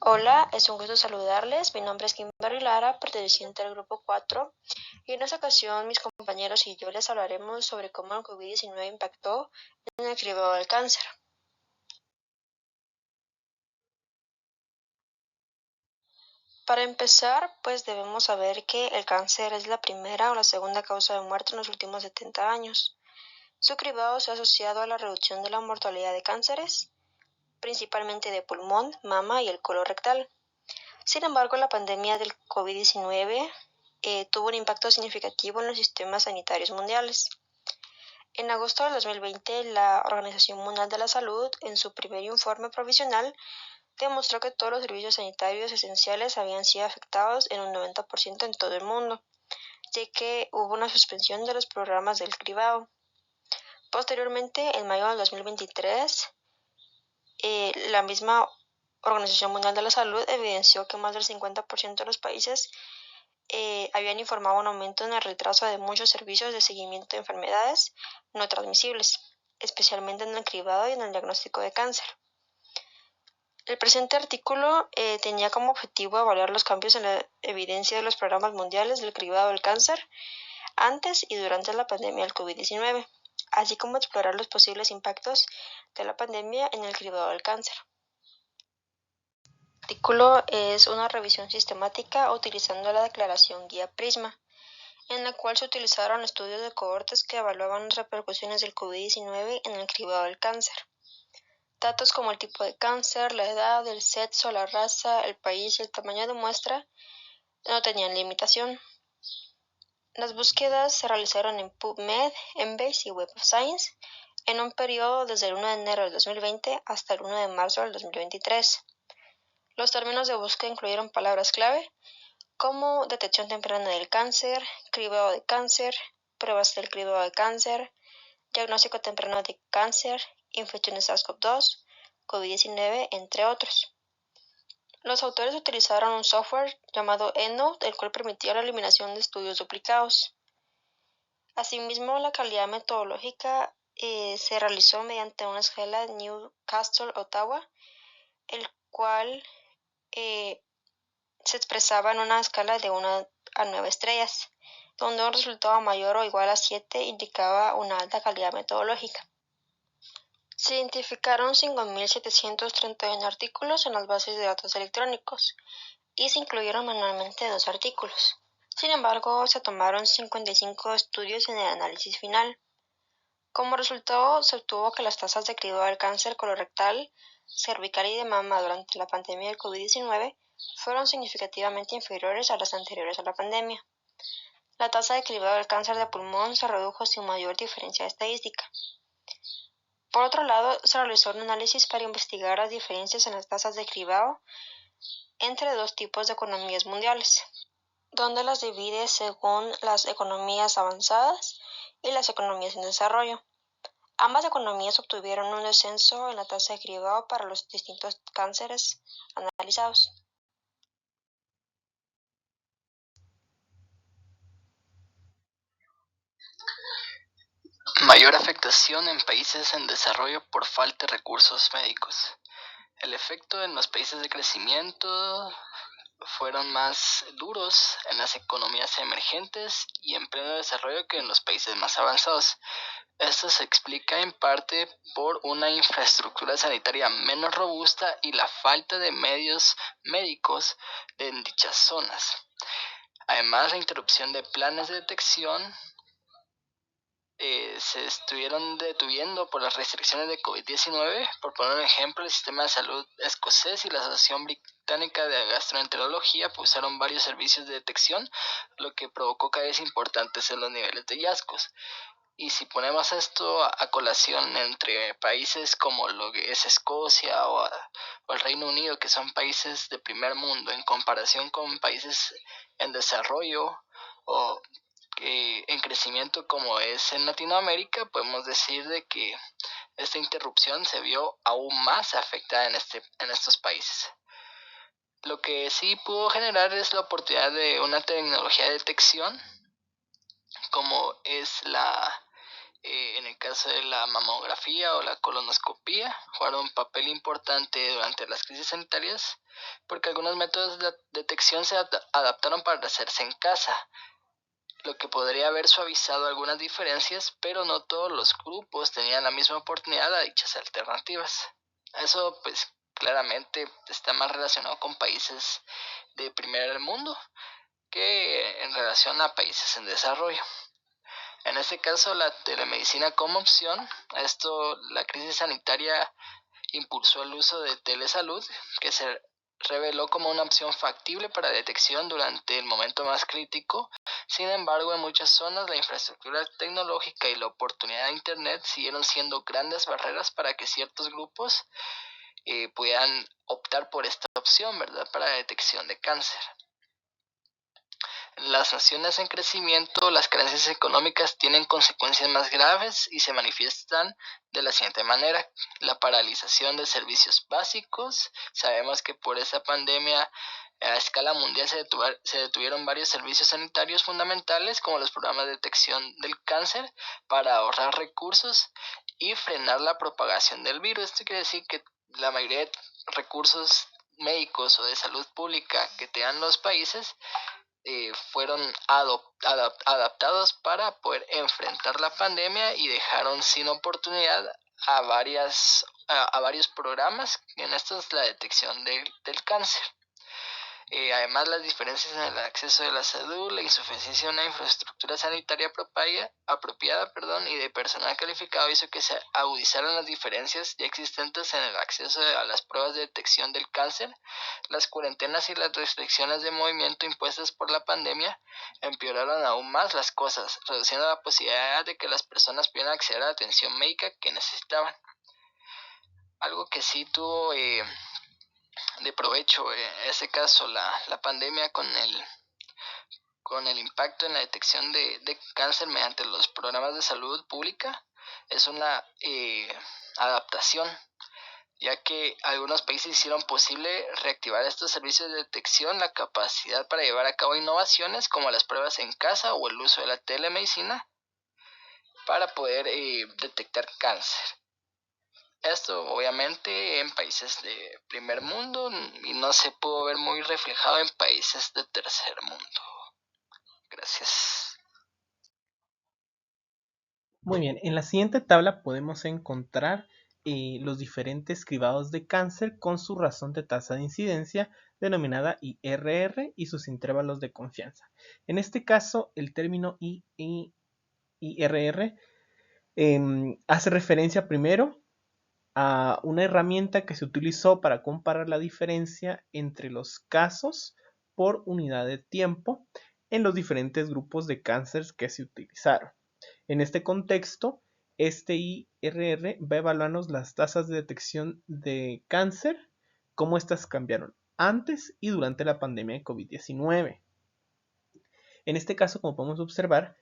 Hola, es un gusto saludarles. Mi nombre es Kimberly Lara, perteneciente al grupo 4, y en esta ocasión mis compañeros y yo les hablaremos sobre cómo el COVID-19 impactó en el cribado del cáncer. Para empezar, pues debemos saber que el cáncer es la primera o la segunda causa de muerte en los últimos 70 años. Su cribado se ha asociado a la reducción de la mortalidad de cánceres, principalmente de pulmón, mama y el colon rectal. Sin embargo, la pandemia del COVID-19 tuvo un impacto significativo en los sistemas sanitarios mundiales. En agosto de 2020, la Organización Mundial de la Salud, en su primer informe provisional, demostró que todos los servicios sanitarios esenciales habían sido afectados en un 90% en todo el mundo, ya que hubo una suspensión de los programas del cribado. Posteriormente, en mayo del 2023, la misma Organización Mundial de la Salud evidenció que más del 50% de los países habían informado un aumento en el retraso de muchos servicios de seguimiento de enfermedades no transmisibles, especialmente en el cribado y en el diagnóstico de cáncer. El presente artículo tenía como objetivo evaluar los cambios en la evidencia de los programas mundiales del cribado del cáncer antes y durante la pandemia del COVID-19, así como explorar los posibles impactos de la pandemia en el cribado del cáncer. El artículo es una revisión sistemática utilizando la declaración Guía Prisma, en la cual se utilizaron estudios de cohortes que evaluaban las repercusiones del COVID-19 en el cribado del cáncer. Datos como el tipo de cáncer, la edad, el sexo, la raza, el país y el tamaño de muestra no tenían limitación. Las búsquedas se realizaron en PubMed, Embase y Web of Science en un periodo desde el 1 de enero del 2020 hasta el 1 de marzo del 2023. Los términos de búsqueda incluyeron palabras clave como detección temprana del cáncer, cribado de cáncer, pruebas del cribado de cáncer, diagnóstico temprano de cáncer, infección de SARS-CoV-2, COVID-19, entre otros. Los autores utilizaron un software llamado EndNote, el cual permitía la eliminación de estudios duplicados. Asimismo, la calidad metodológica se realizó mediante una escala Newcastle-Ottawa, el cual se expresaba en una escala de 1 a 9 estrellas, donde un resultado mayor o igual a 7 indicaba una alta calidad metodológica. Se identificaron 5.731 artículos en las bases de datos electrónicos y se incluyeron manualmente 2 artículos. Sin embargo, se tomaron 55 estudios en el análisis final. Como resultado, se obtuvo que las tasas de cribado del cáncer colorectal, cervical y de mama durante la pandemia del COVID-19 fueron significativamente inferiores a las anteriores a la pandemia. La tasa de cribado del cáncer de pulmón se redujo sin mayor diferencia estadística. Por otro lado, se realizó un análisis para investigar las diferencias en las tasas de cribado entre dos tipos de economías mundiales, donde las divide según las economías avanzadas y las economías en desarrollo. Ambas economías obtuvieron un descenso en la tasa de cribado para los distintos cánceres analizados. Mayor afectación en países en desarrollo por falta de recursos médicos. El efecto en los países de crecimiento fueron más duros en las economías emergentes y en pleno desarrollo que en los países más avanzados. Esto se explica en parte por una infraestructura sanitaria menos robusta y la falta de medios médicos en dichas zonas. Además, la interrupción de planes de detección se estuvieron deteniendo por las restricciones de COVID-19. Por poner un ejemplo, el sistema de salud escocés y la Asociación Británica de Gastroenterología usaron varios servicios de detección, lo que provocó caídas importantes en los niveles de hallazgos. Y si ponemos esto a colación entre países como lo que es Escocia o el Reino Unido, que son países de primer mundo, en comparación con países en desarrollo o en crecimiento como es en Latinoamérica, podemos decir de que esta interrupción se vio aún más afectada en estos países. Lo que sí pudo generar es la oportunidad de una tecnología de detección como es la en el caso de la mamografía o la colonoscopía, jugaron un papel importante durante las crisis sanitarias porque algunos métodos de detección se adaptaron para hacerse en casa, lo que podría haber suavizado algunas diferencias, pero no todos los grupos tenían la misma oportunidad a dichas alternativas. Eso pues claramente está más relacionado con países de primer mundo que en relación a países en desarrollo. En este caso, la telemedicina como opción, la crisis sanitaria impulsó el uso de telesalud, que se reveló como una opción factible para detección durante el momento más crítico. Sin embargo, en muchas zonas la infraestructura tecnológica y la oportunidad de Internet siguieron siendo grandes barreras para que ciertos grupos puedan optar por esta opción, ¿verdad?, para la detección de cáncer. En las naciones en crecimiento, las carencias económicas tienen consecuencias más graves y se manifiestan de la siguiente manera: la paralización de servicios básicos. Sabemos que por esa pandemia a escala mundial se detuvieron varios servicios sanitarios fundamentales, como los programas de detección del cáncer, para ahorrar recursos y frenar la propagación del virus. Esto quiere decir que la mayoría de recursos médicos o de salud pública que tengan los países fueron adaptados para poder enfrentar la pandemia y dejaron sin oportunidad a varios programas, en estos la detección del cáncer. Además, las diferencias en el acceso de la salud, la insuficiencia de una infraestructura sanitaria apropiada y de personal calificado hizo que se agudizaran las diferencias ya existentes en el acceso a las pruebas de detección del cáncer. Las cuarentenas y las restricciones de movimiento impuestas por la pandemia empeoraron aún más las cosas, reduciendo la posibilidad de que las personas pudieran acceder a la atención médica que necesitaban. Algo que sí tuvo de provecho en ese caso la pandemia con el impacto en la detección de cáncer mediante los programas de salud pública es una adaptación, ya que algunos países hicieron posible reactivar estos servicios de detección, la capacidad para llevar a cabo innovaciones como las pruebas en casa o el uso de la telemedicina para poder detectar cáncer. Esto obviamente en países de primer mundo y no se pudo ver muy reflejado en países de tercer mundo. Gracias. Muy bien, en la siguiente tabla podemos encontrar los diferentes cribados de cáncer con su razón de tasa de incidencia denominada IRR y sus intervalos de confianza. En este caso, el término IRR hace referencia primero a una herramienta que se utilizó para comparar la diferencia entre los casos por unidad de tiempo en los diferentes grupos de cáncer que se utilizaron. En este contexto, este IRR va a evaluarnos las tasas de detección de cáncer, cómo estas cambiaron antes y durante la pandemia de COVID-19. En este caso, como podemos observar,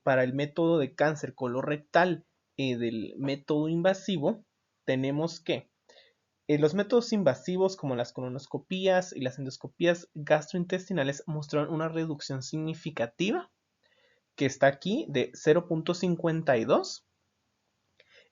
para el método de cáncer colorectal del método invasivo, tenemos que los métodos invasivos como las colonoscopías y las endoscopías gastrointestinales mostraron una reducción significativa que está aquí de 0.52.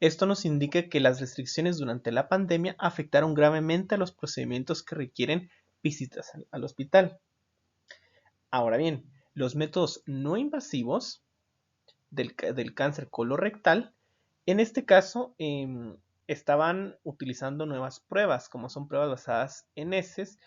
Esto nos indica que las restricciones durante la pandemia afectaron gravemente a los procedimientos que requieren visitas al hospital. Ahora bien, los métodos no invasivos del cáncer colorectal, en este caso estaban utilizando nuevas pruebas, como son pruebas basadas en heces,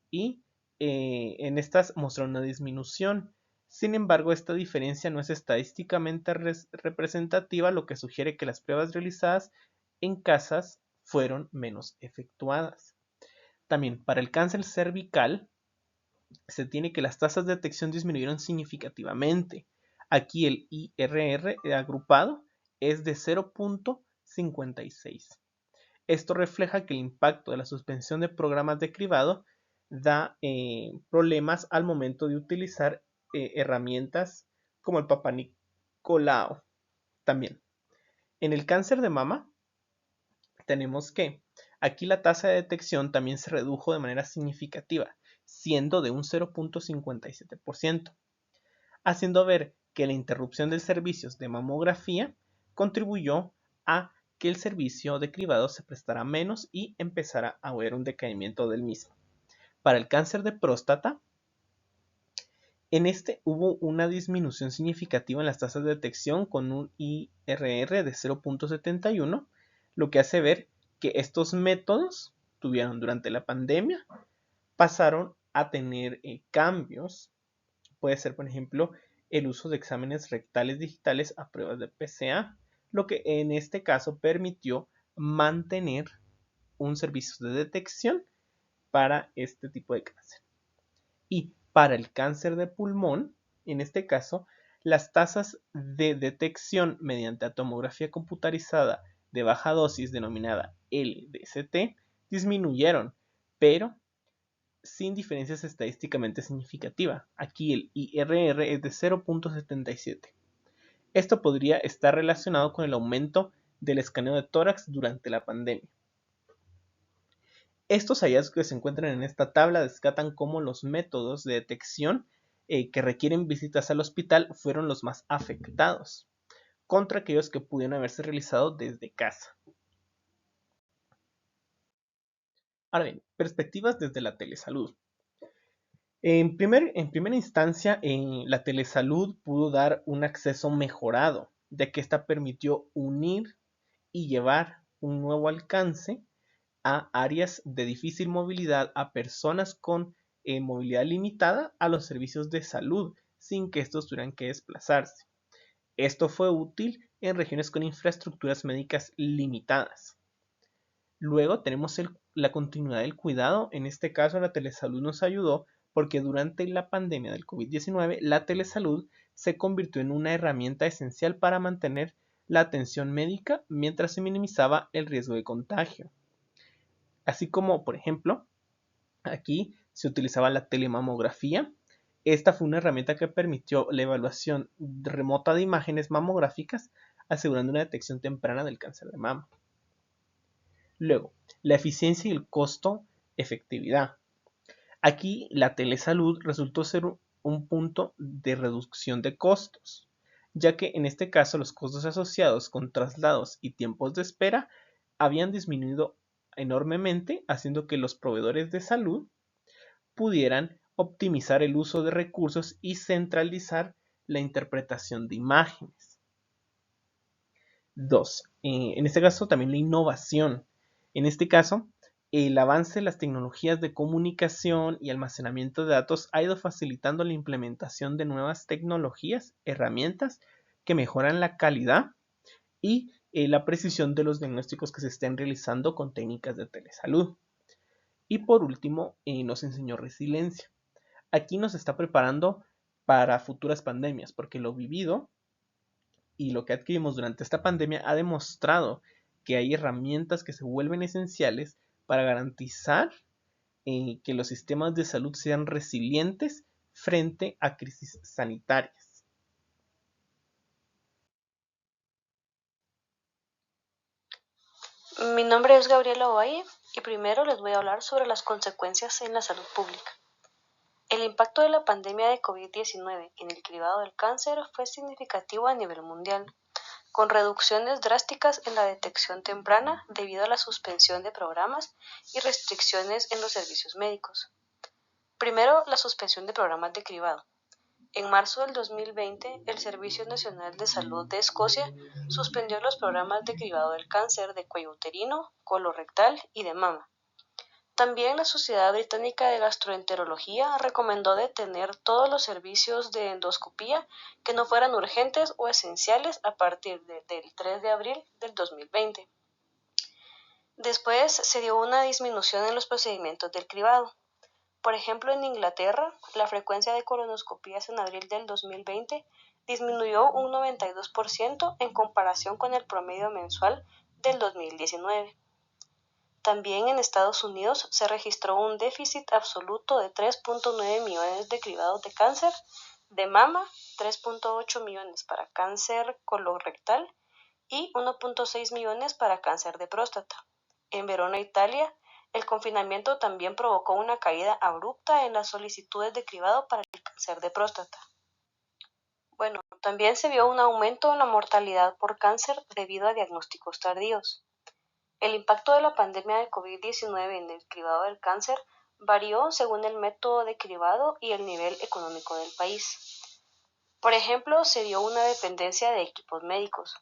y en estas mostraron una disminución. Sin embargo, esta diferencia no es estadísticamente representativa, lo que sugiere que las pruebas realizadas en casas fueron menos efectuadas. También, para el cáncer cervical, se tiene que las tasas de detección disminuyeron significativamente. Aquí el IRR agrupado es de 0.56. Esto refleja que el impacto de la suspensión de programas de cribado da problemas al momento de utilizar herramientas como el Papa Nicolau. También, en el cáncer de mama, tenemos que aquí la tasa de detección también se redujo de manera significativa, siendo de un 0.57%, haciendo ver que la interrupción de servicios de mamografía contribuyó a que el servicio de cribado se prestara menos y empezara a haber un decaimiento del mismo. Para el cáncer de próstata, en este hubo una disminución significativa en las tasas de detección con un IRR de 0.71, lo que hace ver que estos métodos tuvieron durante la pandemia, pasaron a tener cambios. Puede ser, por ejemplo, el uso de exámenes rectales digitales a pruebas de PSA, lo que en este caso permitió mantener un servicio de detección para este tipo de cáncer. Y para el cáncer de pulmón, en este caso, las tasas de detección mediante tomografía computarizada de baja dosis denominada LDCT disminuyeron, pero sin diferencias estadísticamente significativas. Aquí el IRR es de 0.77. Esto podría estar relacionado con el aumento del escaneo de tórax durante la pandemia. Estos hallazgos que se encuentran en esta tabla descatan cómo los métodos de detección que requieren visitas al hospital fueron los más afectados, contra aquellos que pudieron haberse realizado desde casa. Ahora bien, perspectivas desde la telesalud. En primera instancia, la telesalud pudo dar un acceso mejorado, ya que esta permitió unir y llevar un nuevo alcance a áreas de difícil movilidad, a personas con movilidad limitada, a los servicios de salud, sin que estos tuvieran que desplazarse. Esto fue útil en regiones con infraestructuras médicas limitadas. Luego tenemos la continuidad del cuidado. En este caso, la telesalud nos ayudó porque durante la pandemia del COVID-19, la telesalud se convirtió en una herramienta esencial para mantener la atención médica mientras se minimizaba el riesgo de contagio. Así como, por ejemplo, aquí se utilizaba la telemamografía. Esta fue una herramienta que permitió la evaluación remota de imágenes mamográficas, asegurando una detección temprana del cáncer de mama. Luego, la eficiencia y el costo-efectividad. Aquí la telesalud resultó ser un punto de reducción de costos, ya que en este caso los costos asociados con traslados y tiempos de espera habían disminuido enormemente, haciendo que los proveedores de salud pudieran optimizar el uso de recursos y centralizar la interpretación de imágenes. 2. En este caso también la innovación. En este caso, el avance de las tecnologías de comunicación y almacenamiento de datos ha ido facilitando la implementación de nuevas tecnologías, herramientas que mejoran la calidad y la precisión de los diagnósticos que se estén realizando con técnicas de telesalud. Y por último, nos enseñó resiliencia. Aquí nos está preparando para futuras pandemias, porque lo vivido y lo que adquirimos durante esta pandemia ha demostrado que hay herramientas que se vuelven esenciales para garantizar que los sistemas de salud sean resilientes frente a crisis sanitarias. Mi nombre es Gabriela Ovalle y primero les voy a hablar sobre las consecuencias en la salud pública. El impacto de la pandemia de COVID-19 en el cribado del cáncer fue significativo a nivel mundial, con reducciones drásticas en la detección temprana debido a la suspensión de programas y restricciones en los servicios médicos. Primero, la suspensión de programas de cribado. En marzo del 2020, el Servicio Nacional de Salud de Escocia suspendió los programas de cribado del cáncer de cuello uterino, colorectal y de mama. También la Sociedad Británica de Gastroenterología recomendó detener todos los servicios de endoscopía que no fueran urgentes o esenciales a partir del 3 de abril del 2020. Después se dio una disminución en los procedimientos del cribado. Por ejemplo, en Inglaterra, la frecuencia de colonoscopías en abril del 2020 disminuyó un 92% en comparación con el promedio mensual del 2019. También en Estados Unidos se registró un déficit absoluto de 3.9 millones de cribados de cáncer de mama, 3.8 millones para cáncer colorectal y 1.6 millones para cáncer de próstata. En Verona, Italia, el confinamiento también provocó una caída abrupta en las solicitudes de cribado para el cáncer de próstata. Bueno, también se vio un aumento en la mortalidad por cáncer debido a diagnósticos tardíos. El impacto de la pandemia de COVID-19 en el cribado del cáncer varió según el método de cribado y el nivel económico del país. Por ejemplo, se vio una dependencia de equipos médicos.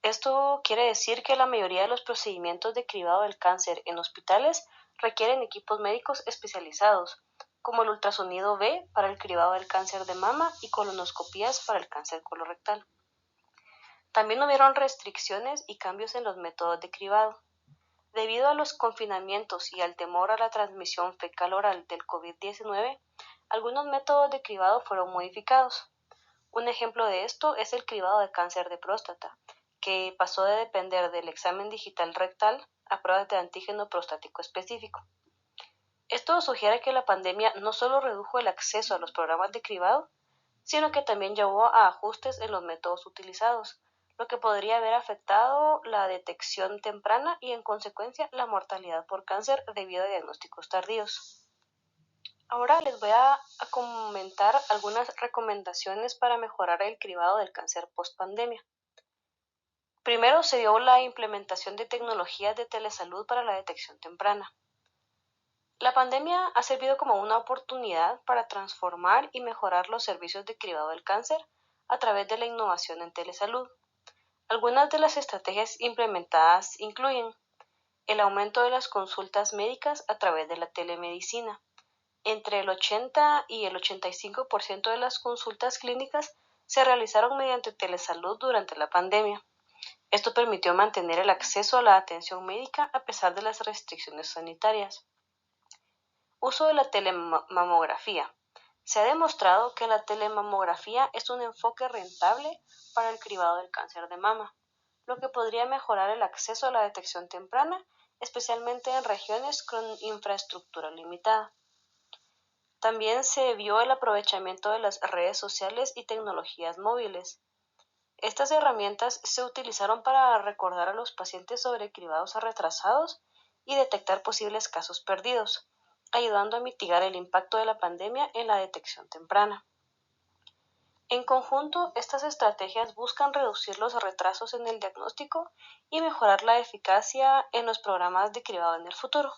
Esto quiere decir que la mayoría de los procedimientos de cribado del cáncer en hospitales requieren equipos médicos especializados, como el ultrasonido B para el cribado del cáncer de mama y colonoscopías para el cáncer colorectal. También hubieron restricciones y cambios en los métodos de cribado. Debido a los confinamientos y al temor a la transmisión fecal-oral del COVID-19, algunos métodos de cribado fueron modificados. Un ejemplo de esto es el cribado de cáncer de próstata, que pasó de depender del examen digital rectal a pruebas de antígeno prostático específico. Esto sugiere que la pandemia no solo redujo el acceso a los programas de cribado, sino que también llevó a ajustes en los métodos utilizados, lo que podría haber afectado la detección temprana y en consecuencia la mortalidad por cáncer debido a diagnósticos tardíos. Ahora les voy a comentar algunas recomendaciones para mejorar el cribado del cáncer post-pandemia. Primero, se dio la implementación de tecnologías de telesalud para la detección temprana. La pandemia ha servido como una oportunidad para transformar y mejorar los servicios de cribado del cáncer a través de la innovación en telesalud. Algunas de las estrategias implementadas incluyen el aumento de las consultas médicas a través de la telemedicina. Entre el 80 y el 85% de las consultas clínicas se realizaron mediante telesalud durante la pandemia. Esto permitió mantener el acceso a la atención médica a pesar de las restricciones sanitarias. Uso de la telemamografía. Se ha demostrado que la telemamografía es un enfoque rentable para el cribado del cáncer de mama, lo que podría mejorar el acceso a la detección temprana, especialmente en regiones con infraestructura limitada. También se vio el aprovechamiento de las redes sociales y tecnologías móviles. Estas herramientas se utilizaron para recordar a los pacientes sobre cribados retrasados y detectar posibles casos perdidos, ayudando a mitigar el impacto de la pandemia en la detección temprana. En conjunto, estas estrategias buscan reducir los retrasos en el diagnóstico y mejorar la eficacia en los programas de cribado en el futuro.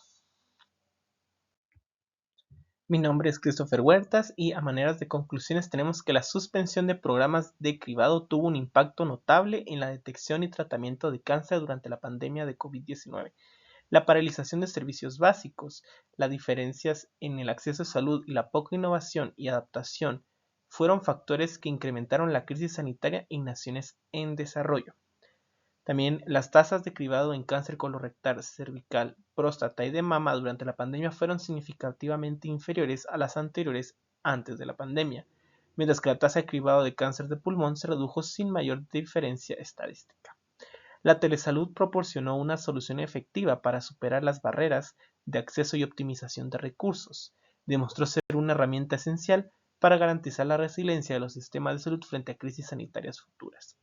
Mi nombre es Christopher Huertas y a maneras de conclusiones tenemos que la suspensión de programas de cribado tuvo un impacto notable en la detección y tratamiento de cáncer durante la pandemia de COVID-19. La paralización de servicios básicos, las diferencias en el acceso a salud y la poca innovación y adaptación fueron factores que incrementaron la crisis sanitaria en naciones en desarrollo. También las tasas de cribado en cáncer colorectal, cervical, próstata y de mama durante la pandemia fueron significativamente inferiores a las anteriores antes de la pandemia, mientras que la tasa de cribado de cáncer de pulmón se redujo sin mayor diferencia estadística. La telesalud proporcionó una solución efectiva para superar las barreras de acceso y optimización de recursos. Demostró ser una herramienta esencial para garantizar la resiliencia de los sistemas de salud frente a crisis sanitarias futuras.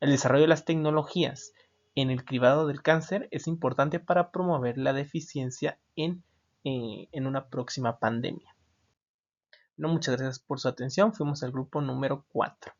El desarrollo de las tecnologías en el cribado del cáncer es importante para promover la deficiencia en una próxima pandemia. No, muchas gracias por su atención. Fuimos al grupo número 4.